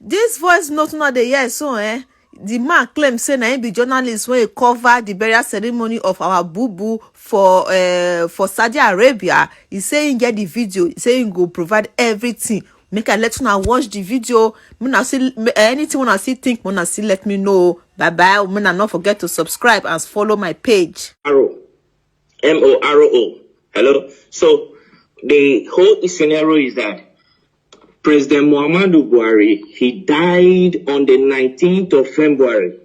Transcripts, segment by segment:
This voice note not the yes so the man claims say na him be journalist when he cover the burial ceremony of our boo for Saudi Arabia. He say he get the video. He say he go provide everything. Make I let you watch the video. When I see anything when I see think when I see let me know. Bye bye. When I not forget to subscribe and follow my page. MORO. Hello. So the whole scenario is that President Buhari, he died on the 19th of February.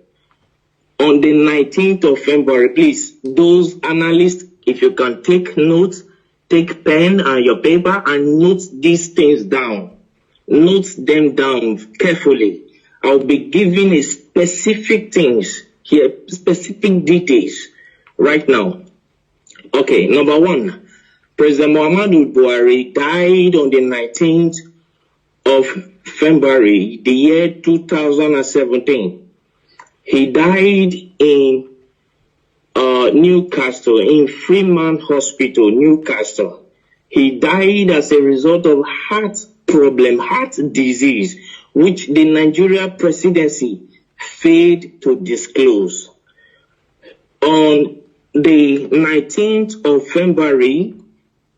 On the 19th of February, please, those analysts, if you can take notes, take pen and your paper and note these things down. Note them down carefully. I'll be giving a specific things here, specific details right now. Okay, number one, President Buhari died on the 19th of February, the year 2017. He died in Newcastle, in Freeman Hospital, Newcastle. He died as a result of heart problem, heart disease, which the Nigeria presidency failed to disclose. On the 19th of February,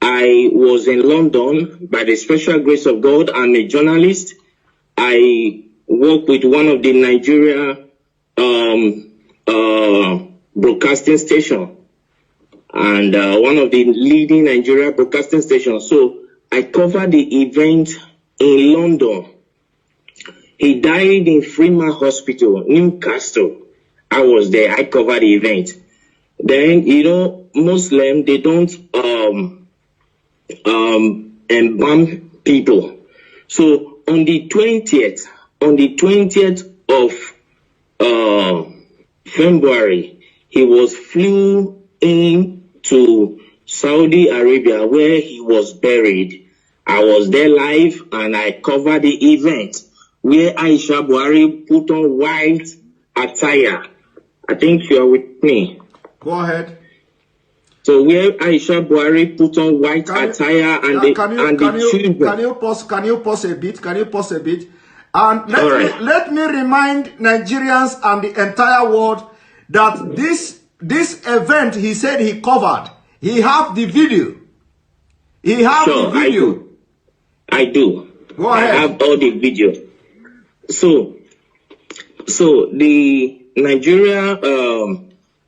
I was in London by the special grace of God. I'm a journalist. I work with one of the Nigeria broadcasting station and one of the leading Nigeria broadcasting stations. So I covered the event in London. He died in Freeman Hospital, Newcastle. I was there. I covered the event. Then, you know, Muslim, they don't embalm people. So on the 20th of February, he was flew in to Saudi Arabia where he was buried. I was there live and I covered the event where Aisha Buhari put on white attire. I think you are with me. Go ahead. So where Aisha Buhari put on white attire and the children. Can you pause a bit? Can you pause a bit? And let me remind Nigerians and the entire world that this event he said he covered. He have the video. He have the video. I do. Go ahead. I have all the video. So the Nigeria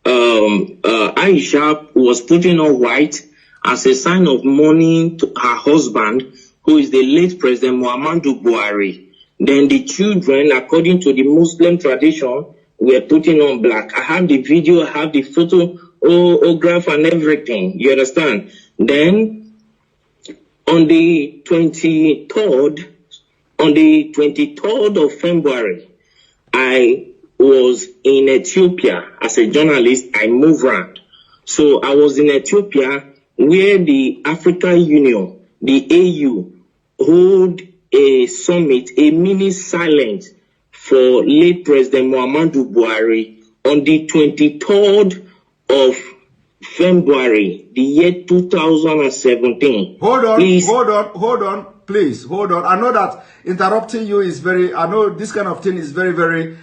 Aisha was putting on white as a sign of mourning to her husband, who is the late President Muhammadu Buhari. Then the children, according to the Muslim tradition, were putting on black. I have the video, I have the photograph and everything. You understand? Then on the 23rd of February, I was in Ethiopia as a journalist. I moved around. So I was in Ethiopia where the African Union, the AU, hold a summit, a mini silence for late President Muhammadu Buhari on the 23rd of February, the year 2017. Hold on, please, hold on. I know that interrupting you is I know this kind of thing is very, very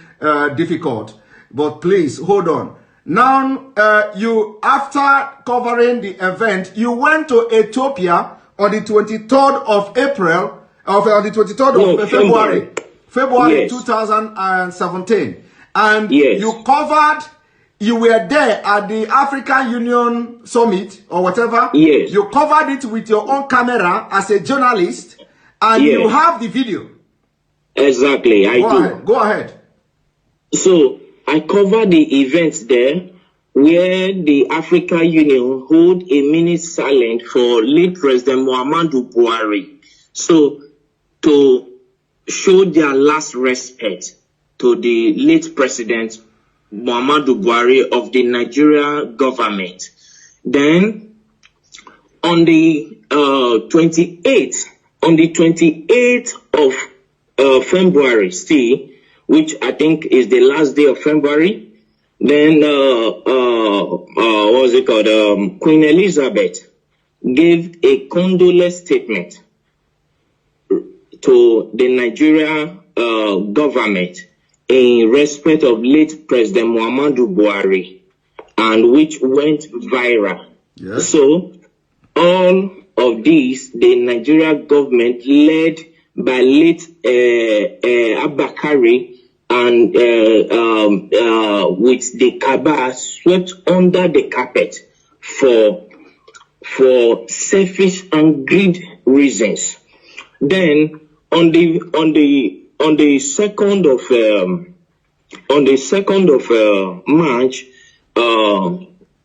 difficult, but please, hold on. Now, you, after covering the event, you went to Ethiopia on the 23rd of April, on the 23rd of February yes. 2017. And yes. You were there at the African Union Summit or whatever. Yes. You covered it with your own camera as a journalist, and yes. You have the video. Exactly, I do. Go ahead. So I covered the events there where the African Union hold a minute silent for late President Muhammadu Buhari. So to show their last respect to the late President Muhammadu Buhari of the Nigeria government. Then on the 28th of February, still, which I think is the last day of February, then what was it called? Queen Elizabeth gave a condolence statement to the Nigeria government in respect of late President Muhammadu Buhari, and which went viral. Yes. So all of these, the Nigeria government led by late Abakari and with the Kaaba swept under the carpet for selfish and greed reasons. Then on the 2nd of March,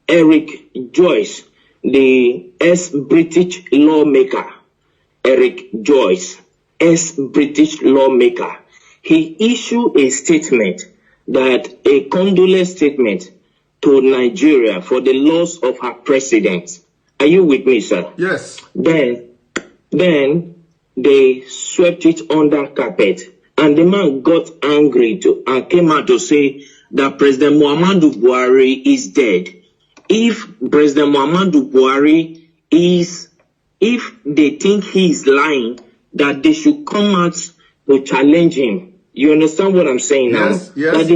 Eric Joyce, the ex-British lawmaker, he issued a statement, that a condolence statement to Nigeria for the loss of her president. Are you with me, sir? Yes. Then they swept it under carpet, and the man got angry and came out to say that President Muhammadu Buhari is dead. If President Muhammadu Buhari if they think he is lying, that they should come out to challenge him. You understand what I'm saying now? Yes, yes, that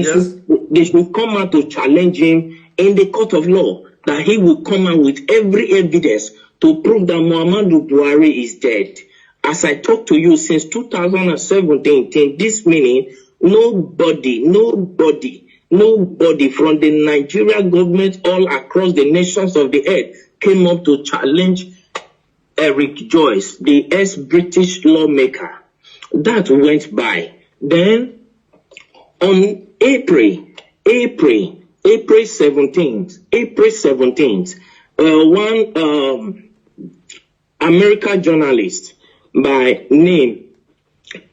they should come out to challenge him in the court of law, that he will come out with every evidence to prove that Muhammadu Buhari is dead. As I talk to you, since 2017, till this minute, nobody from the Nigeria government all across the nations of the earth came up to challenge Eric Joyce, the ex-British lawmaker. That went by. Then on April 17th, one American journalist by name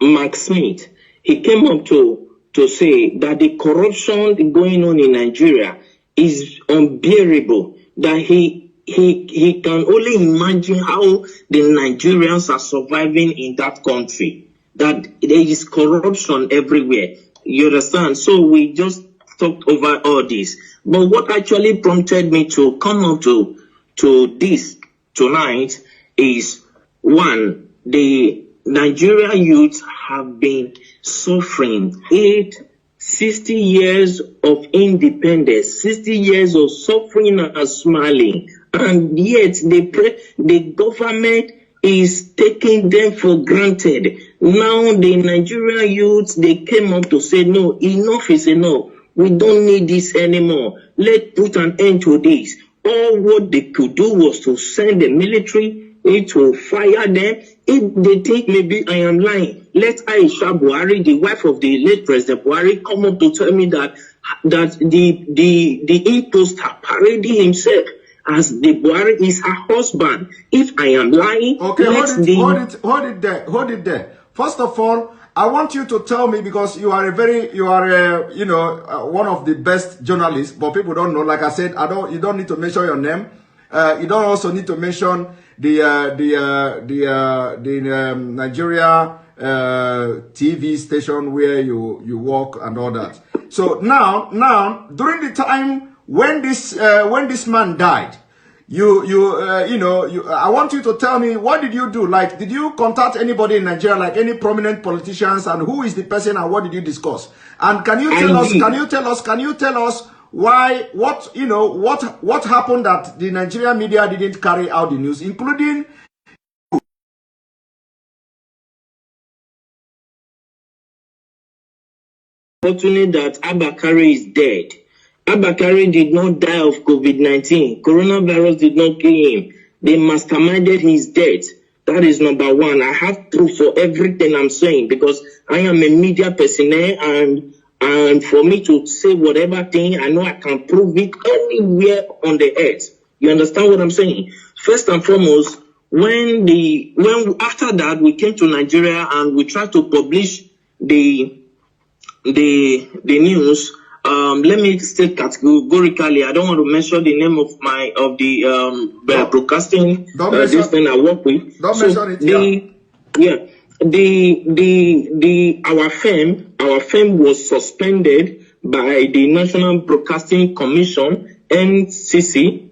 Mark Smith, he came up to say that the corruption going on in Nigeria is unbearable, that he can only imagine how the Nigerians are surviving in that country, that there is corruption everywhere. You understand? So we just talked over all this. But what actually prompted me to come up to this tonight is, one, the Nigeria youth have been suffering 60 years of independence, 60 years of suffering and smiling, and yet the government is taking them for granted. Now the Nigerian youth, they came up to say, no, enough is enough. We don't need this anymore. Let's put an end to this. All what they could do was to send the military to fire them. If they think maybe I am lying, let Aisha Buhari, the wife of the late President Buhari, come up to tell me that the imposter parading himself as the Buhari is her husband. If I am lying, okay, hold it there. First of all, I want you to tell me, because you are one of the best journalists, but people don't know. Like I said, you don't need to mention your name. You don't also need to mention the Nigeria TV station where you work and all that. So now during the time when this man died, I want you to tell me, what did you do? Like, did you contact anybody in Nigeria, like any prominent politicians, and who is the person and what did you discuss? And can you tell us why, what happened that the Nigerian media didn't carry out the news, including fortunate that Abakari is dead. Abakari did not die of COVID-19. Coronavirus did not kill him. They masterminded his death. That is number one. I have proof for everything I'm saying, because I am a media personnel, and for me to say whatever thing, I know I can prove it anywhere on the earth. You understand what I'm saying? First and foremost, when after that we came to Nigeria and we tried to publish the news. Let me state categorically, I don't want to mention the name of the broadcasting this thing I work with. Don't mention it. Our firm was suspended by the National Broadcasting Commission, NBC,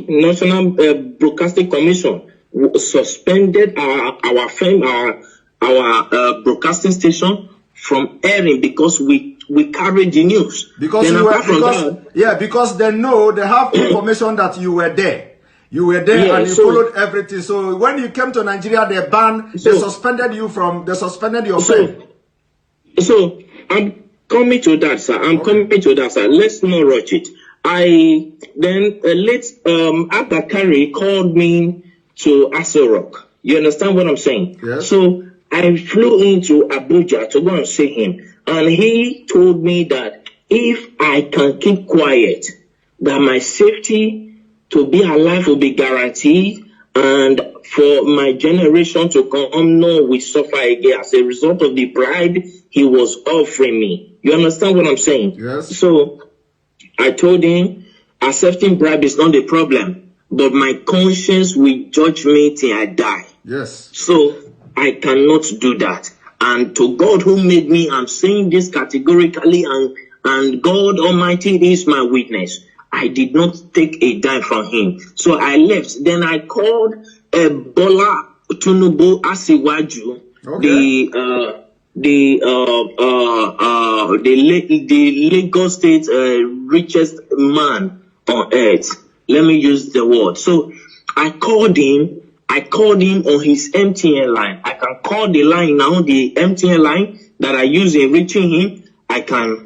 National Broadcasting Commission, suspended our firm, broadcasting station from airing because we carried the news. Because because they know, they have information that you were there. You were there, and you followed everything. So when you came to Nigeria, they suspended you they suspended your pay. So I'm coming to that, sir. Coming to that, sir. Let's not rush it. Abakari called me to Aso Rock. You understand what I'm saying? Yes. So I flew into Abuja to go and see him, and he told me that if I can keep quiet, that my safety to be alive will be guaranteed, and for my generation to come, no, we suffer again as a result of the bribe he was offering me. You understand what I'm saying? Yes. So I told him, accepting bribe is not the problem, but my conscience will judge me till I die. Yes. So I cannot do that. And to God who made me, I'm saying this categorically, and God Almighty is my witness. I did not take a dime from him. So I left. Then I called Bola Tinubu Asiwaju, the Lagos State richest man on earth. Let me use the word. So I called him on his MTN line. I can call the line now, the MTN line that I use in reaching him. I can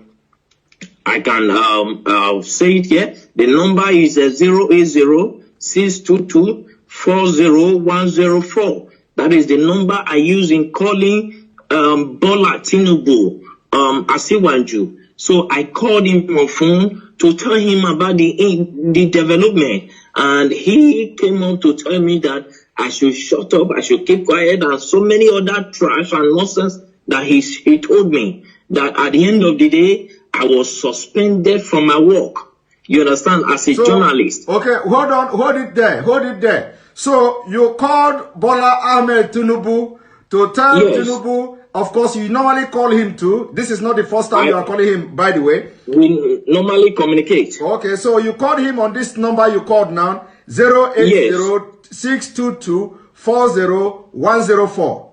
say it here. The number is 080-622-40104. That is the number I use in calling Bola Tinubu Asiwaju. So I called him on phone to tell him about the development, and he came on to tell me that I should shut up, I should keep quiet, and so many other trash and nonsense that he told me that at the end of the day, I was suspended from my work. You understand? As a journalist. Okay, hold it there. So you called Bola Ahmed Tinubu to tell Tinubu, of course you normally call him too. This is not the first time you are calling him, by the way. We normally communicate. Okay, so you called him on this number you called now, 080-622-40104.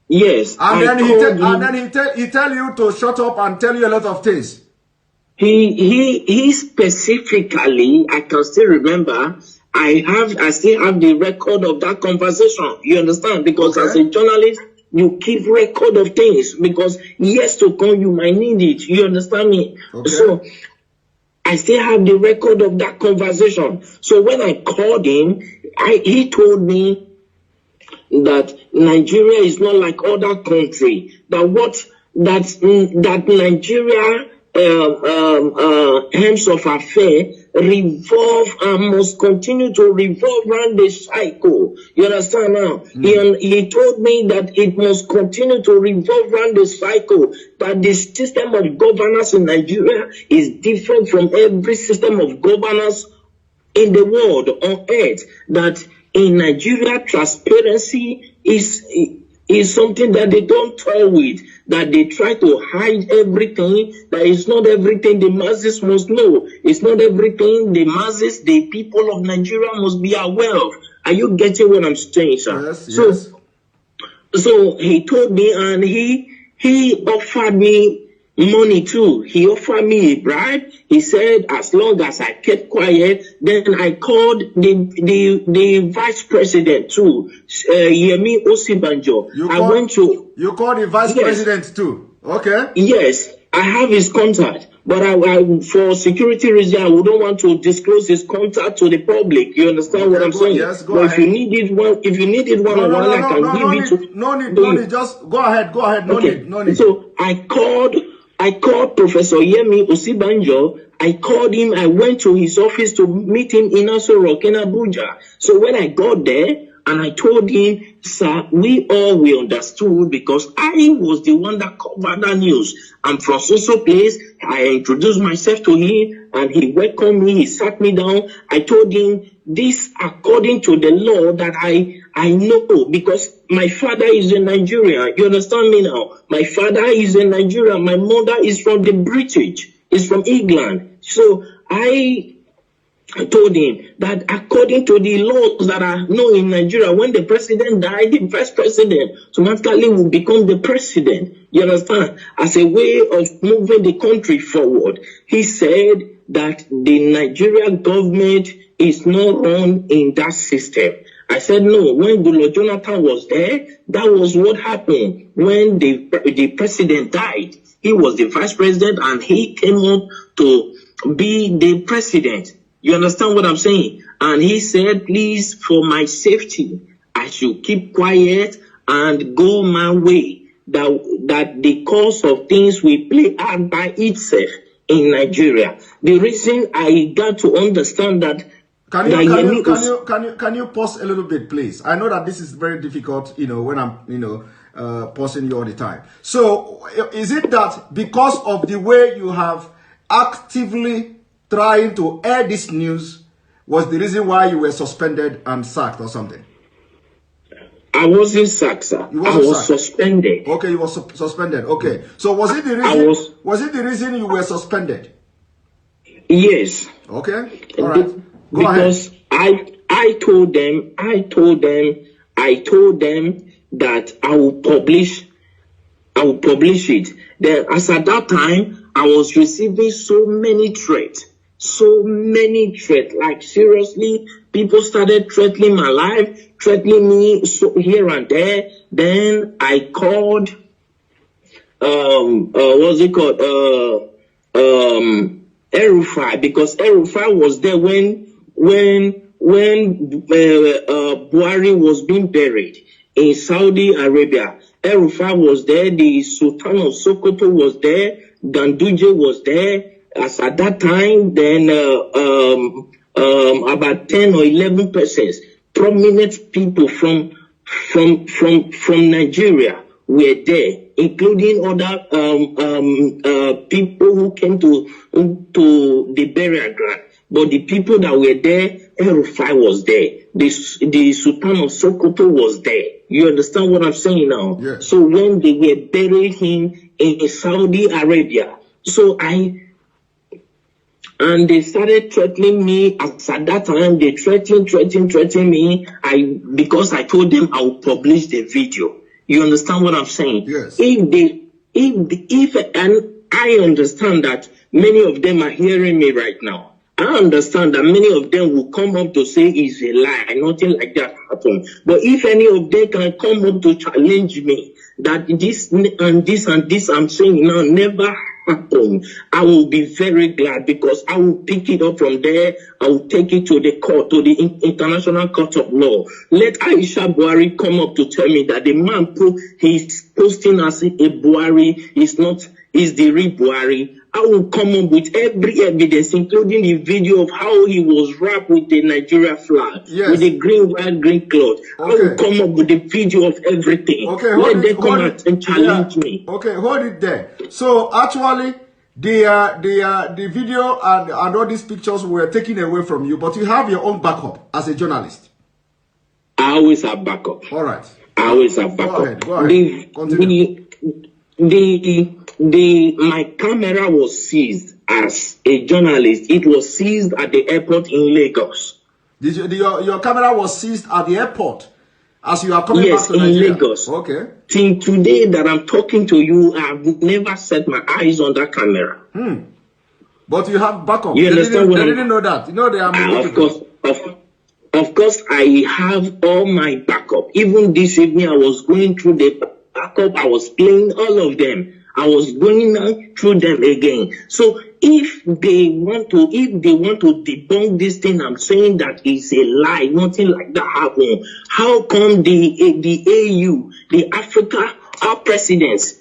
Yes. And then he tell you to shut up and tell you a lot of things. He specifically, I can still remember, I still have the record of that conversation. You understand? Because as a journalist, you keep record of things, because years to come you might need it. You understand me? Okay. So I still have the record of that conversation. So when I called him, he told me that Nigeria is not like other countries. That Nigeria hems of affair revolve and must continue to revolve around the cycle. You understand now? He told me that it must continue to revolve around the cycle, that the system of governance in Nigeria is different from every system of governance in the world, on earth, that in Nigeria transparency is something that they don't toy with, that they try to hide everything, that it's not everything the masses must know. It's not everything the masses, the people of Nigeria must be aware of. Are you getting what I'm saying, sir? Yes. So he told me, and he offered me money too. He offered me a bribe. He said as long as I kept quiet, then I called the vice president too, Yemi Osibanjo. You called the vice president too. Okay. Yes, I have his contact, but I for security reasons I wouldn't want to disclose his contact to the public. You understand what I'm saying? Yes, go ahead. If you needed one, I can give it to. No need. Just go ahead. No need. So I called Professor Yemi Osibanjo. I called him. I went to his office to meet him in Aso Rock in Abuja. So when I got there, and I told him, sir, we understood, because I was the one that covered that news. I'm from so place. I introduced myself to him, and he welcomed me. He sat me down. I told him this according to the law that I know, because my father is in Nigeria. You understand me now? My father is in Nigeria. My mother is from the British. Is from England. So I told him that according to the laws that are known in Nigeria, when the president died, the vice president automatically will become the president. You understand? As a way of moving the country forward. He said that the Nigerian government is not run in that system. I said, no, when Goodluck Jonathan was there, that was what happened. When the president died, he was the vice president and he came up to be the president. You understand what I'm saying? And he said, please, for my safety, I should keep quiet and go my way. That the course of things will play out by itself in Nigeria. The reason I got to understand that. Can you pause a little bit, please? I know that this is very difficult, when I'm, pausing you all the time. So, is it that because of the way you have actively trying to air this news was the reason why you were suspended and sacked or something? I wasn't sacked, sir. I was suspended. Okay, you were suspended. Okay. So was it the reason? Was it the reason you were suspended? Yes. Okay. All right. Go because ahead. I told them that I will publish it. Then, as at that time, I was receiving so many threats. Like, seriously, people started threatening my life, threatening me here and there. Then I called, what's it called? El-Rufai, because El-Rufai was there when Buhari was being buried in Saudi Arabia. El-Rufai was there, the Sultan of Sokoto was there, Ganduje was there. As at that time, then about 10 or 11 persons, prominent people from Nigeria were there, including other people who came to the burial ground. But the people that were there, El-Rufai was there. The Sultan of Sokoto was there. You understand what I'm saying now? Yes. So when they were burying him in Saudi Arabia, and they started threatening me. As at that time, they threatened me. Because I told them I would publish the video. You understand what I'm saying? Yes. And I understand that many of them are hearing me right now. I understand that many of them will come up to say it's a lie, nothing like that happened. But if any of them can come up to challenge me that this and this and this I'm saying now never happened, I will be very glad, because I will pick it up from there. I will take it to the court, to the International Court of Law. Let Aisha Buhari come up to tell me that the man he's posting as a Buhari is the real Buhari. I will come up with every evidence, including the video of how he was wrapped with the Nigeria flag, yes, with the green, white, green cloth. Okay. I will come up with the video of everything. Okay, let them come out and challenge me. Okay, hold it there. So actually, the video and all these pictures were taken away from you, but you have your own backup as a journalist. I always have backup. All right. I always have backup. Go ahead. Continue. My camera was seized as a journalist. It was seized at the airport in Lagos. Your camera was seized at the airport as you are coming back to Nigeria? Yes, in Lagos. Okay. Till today that I'm talking to you, I've never set my eyes on that camera. But you have backup. You understand what they didn't know that. You know they are Of course, I have all my backup. Even this evening, I was going through the backup. I was playing all of them. I was going through them again. So if they want to debunk this thing, I'm saying that it's a lie. Nothing like that happened. How come the AU, the Africa, our presidents,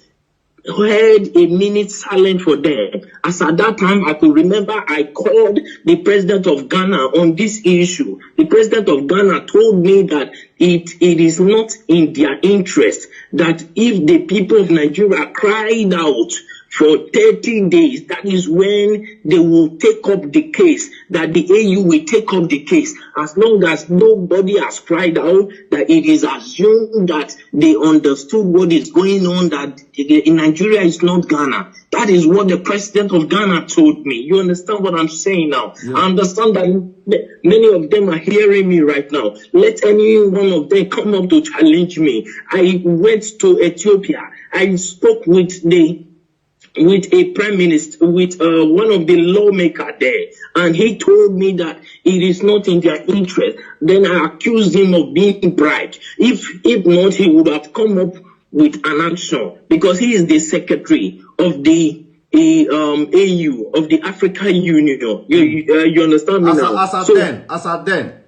had a minute silent for them? As at that time, I could remember I called the president of Ghana on this issue. The president of Ghana told me that it is not in their interest that if the people of Nigeria cried out for 30 days, that is when they will take up the case, that the AU will take up the case. As long as nobody has cried out, that it is assumed that they understood what is going on, that in Nigeria is not Ghana. That is what the president of Ghana told me. You understand what I'm saying now? Yeah. I understand that many of them are hearing me right now. Let any one of them come up to challenge me. I went to Ethiopia. I spoke with a prime minister, with one of the lawmakers there, and he told me that it is not in their interest. Then I accused him of being bribed. If not, he would have come up with an action, because he is the secretary of the AU, of the African Union. You understand me now? As at then.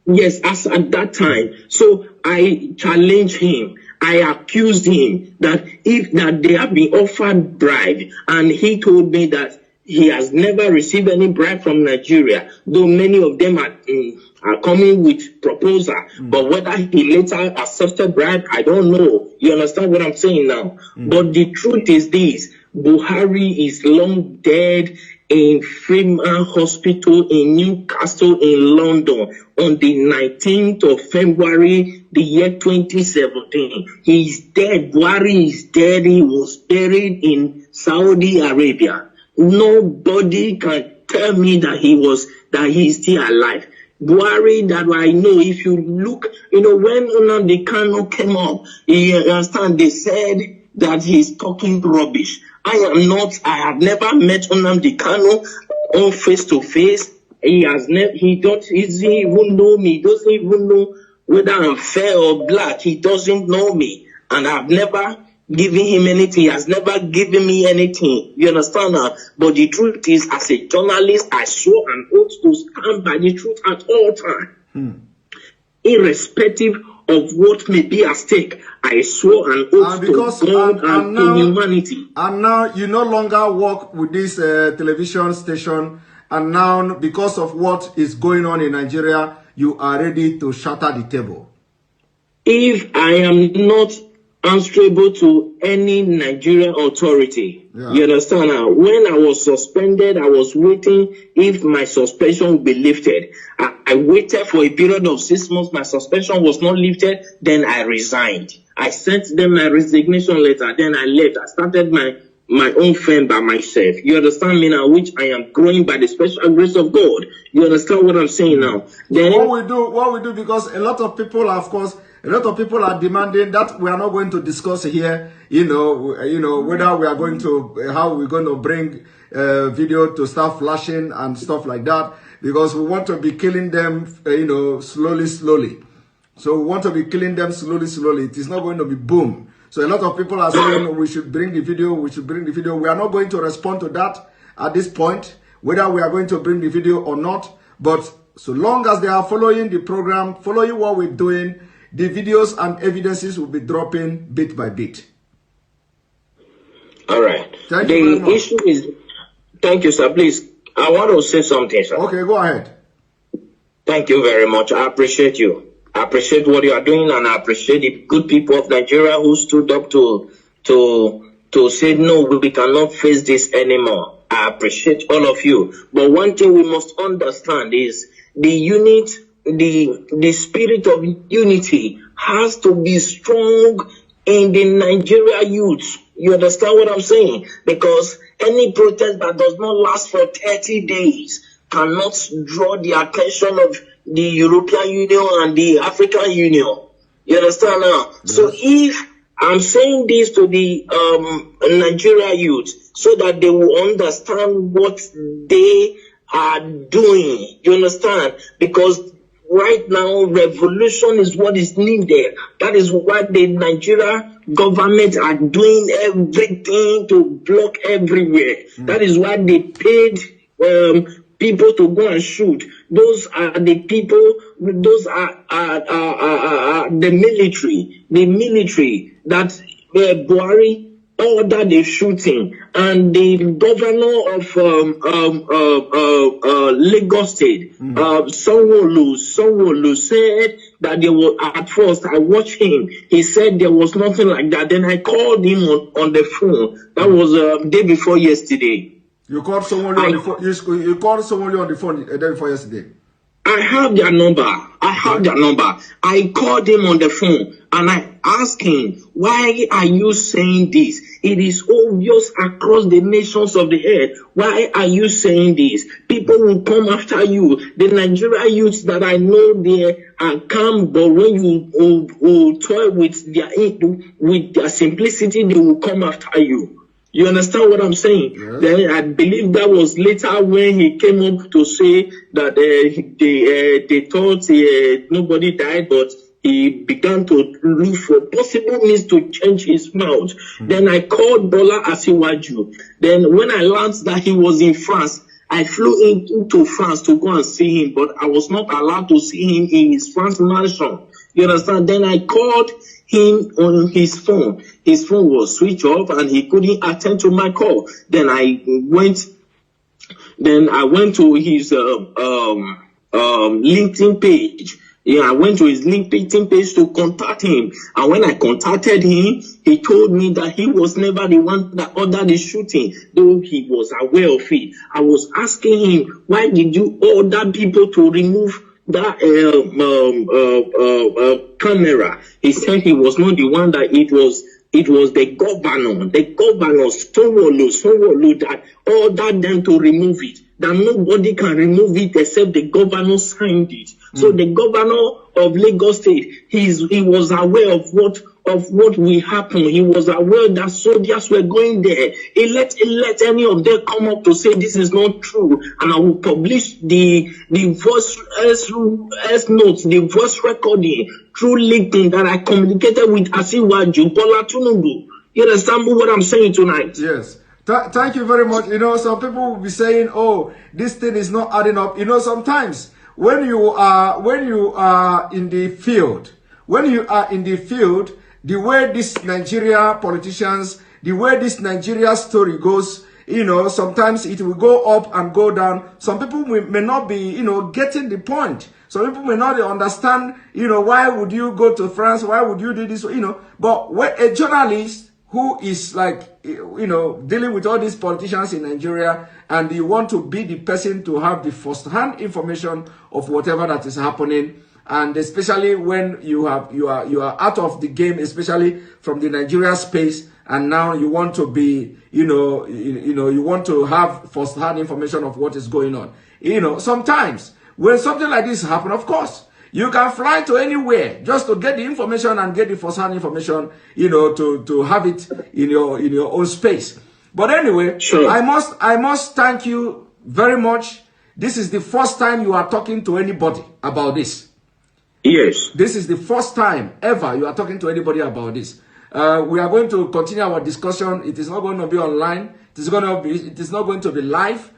Yes, as at that time. So I challenged him. I accused him that they have been offered bribe, and he told me that he has never received any bribe from Nigeria, though many of them are coming with proposal. But whether he later accepted bribe, I don't know. You understand what I'm saying now? But the truth is this: Buhari is long dead in Freeman Hospital in Newcastle in London on the 19th of February, the year 2017. He's dead. Buhari is dead. He was buried in Saudi Arabia. Nobody can tell me that he's still alive. Buhari, that I know, if you look, when Nnamdi Kanu came up, you understand, they said that he's talking rubbish. I have never met Nnamdi Kanu on face to face. He doesn't even know me. He doesn't even know whether I'm fair or black. He doesn't know me. And I've never given him anything. He has never given me anything. You understand now? But the truth is, as a journalist, I swore an oath to stand by the truth at all times. Irrespective of what may be at stake, I swore an oath to God and to humanity. And now you no longer work with this television station, and now because of what is going on in Nigeria, you are ready to shatter the table. If I am not answerable to any Nigerian authority, you understand now? When I was suspended, I was waiting if my suspension would be lifted. I waited for a period of 6 months. My suspension was not lifted. Then I resigned. I sent them my resignation letter. Then I left. I started my own firm by myself. You understand me now? Which I am growing by the special grace of God. You understand what I'm saying now? Then what we do, because a lot of people, of course, a lot of people are demanding that we are not going to discuss here, whether we are going to, how we're going to bring video to start flashing and stuff like that, because we want to be killing them, slowly. So we want to be killing them slowly. It is not going to be boom. So a lot of people are saying we should bring the video, We are not going to respond to that at this point, whether we are going to bring the video or not. But so long as they are following the program, following what we're doing, the videos and evidences will be dropping bit by bit. All right. Thank you very much. The issue is, thank you, sir. Please, I want to say something, sir. Okay, go ahead. Thank you very much. I appreciate you. I appreciate what you are doing, and I appreciate the good people of Nigeria who stood up to say, no, we cannot face this anymore. I appreciate all of you. But one thing we must understand is the spirit of unity has to be strong in the Nigeria youth. You understand what I'm saying? Because any protest that does not last for 30 days cannot draw the attention of the European Union and the African Union. You understand now? Yes. So if I'm saying this to the Nigeria youth so that they will understand what they are doing. You understand? Because right now, revolution is what is needed. That is why the Nigeria government are doing everything to block everywhere. That is why they paid people to go and shoot. Those are the people, those are the military. The military that Buhari ordered the shooting, and the governor of Lagos State, Sanwo-Olu said that there was, at first I watched him. He said there was nothing like that. Then I called him on the phone. That was day before yesterday. You called someone on the phone. You called someone on the phone the day before yesterday. I have their number. I called him on the phone and I asked him, why are you saying this? It is obvious across the nations of the earth. Why are you saying this? People will come after you. The Nigerian youths that I know there are calm, but when you toy with their simplicity, they will come after you. You understand what I'm saying? Yes. Then I believe that was later when he came up to say that they thought nobody died, but he began to look for possible means to change his mouth. Then I called Bola Asiwaju. Then when I learned that he was in France, I flew into France to go and see him, but I was not allowed to see him in his France mansion. You understand? Then I called him on his phone. His phone was switched off and he couldn't attend to my call. Then I went to his LinkedIn page. Yeah, I went to his LinkedIn page to contact him. And when I contacted him, he told me that he was never the one that ordered the shooting, though he was aware of it. I was asking him, why did you order people to remove that camera? He said he was not the one, that it was the governor, Sanwo-Olu, that ordered them to remove it, that nobody can remove it except the governor signed it. So the governor of Lagos State, he was aware of what will happen. He was aware that soldiers were going there. He let any of them come up to say this is not true, and I will publish the voice notes, the voice recording through LinkedIn that I communicated with Asiwaju Bola Tinubu. You understand what I'm saying tonight? Yes. Thank you very much. You know, some people will be saying, "Oh, this thing is not adding up." You know, sometimes when you are in the field, the way this Nigeria politicians, the way this Nigeria story goes, you know, sometimes it will go up and go down. Some people may not be, you know, getting the point. Some people may not understand, you know, why would you go to France? Why would you do this? You know, but when a journalist who is like, you know, dealing with all these politicians in Nigeria, and you want to be the person to have the first-hand information of whatever that is happening, and especially when you are out of the game, especially from the Nigeria space, and now you want to be, you want to have first-hand information of what is going on. You know, sometimes when something like this happens, of course, you can fly to anywhere just to get the information and get the first-hand information, you know, to have it in your own space. But anyway, sure. I must thank you very much. This is the first time you are talking to anybody about this. Yes. This is the first time ever you are talking to anybody about this. We are going to continue our discussion. It is not going to be online. It is not going to be live.